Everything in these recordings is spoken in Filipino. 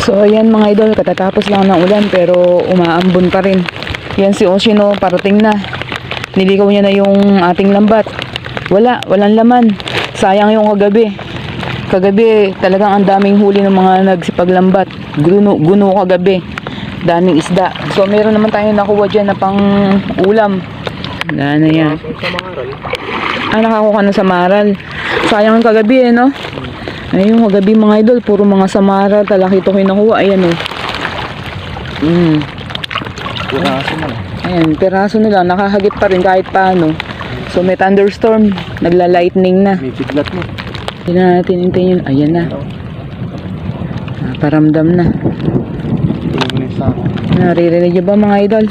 So ayan mga idol, katatapos lang ng ulan pero umaambon pa rin. Yan si Oshino, parating na. Niligaw niya na yung ating lambat. Walang laman. Sayang yung kagabi. Kagabi talagang ang daming huli ng mga nagsipaglambat. Guno kagabi. Daming isda. So meron naman tayong nakuha dyan na pang ulam. Wala na yan. Nakakuha na sa maral. Sayang yung kagabi no? Ayun, kagabi mga idol, puro mga samaral, talaki ito kinukuha. Ayan Piraso na. Ayan, piraso nila, nakahagip pa rin kahit paano. So may thunderstorm, nagla-lightning na. May biglat mo. Hindi na natin hintayin yun. Ayan na. Paramdam na. Naririnig niyo ba mga idol?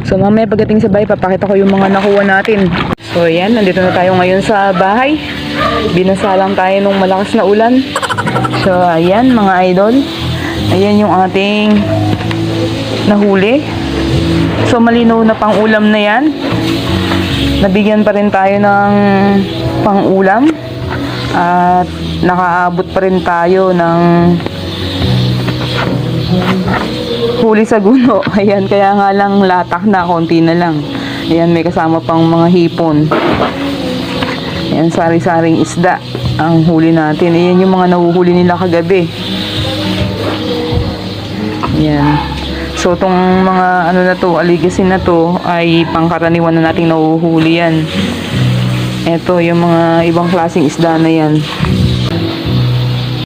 So mamaya pagdating sa bahay, papakita ko yung mga nakuha natin. So ayan, nandito na tayo ngayon sa bahay. Binasa lang tayo nung malakas na ulan. So ayan mga idol. Ayan yung ating nahuli. So malinaw na pang ulam na yan. Nabigyan pa rin tayo ng pang ulam. At nakaabot pa rin tayo ng huli sa guno. Ayan, kaya nga lang latak na, konti na lang. Ayan, may kasama pang mga hipon. Ayan, sari-saring isda ang huli natin. Ayan yung mga nahuhuli nila kagabi. Ayan. So, itong mga ano na to, aligasin na to, ay pangkaraniwan na nating nahuhuli yan. Ito, yung mga ibang klaseng isda na yan.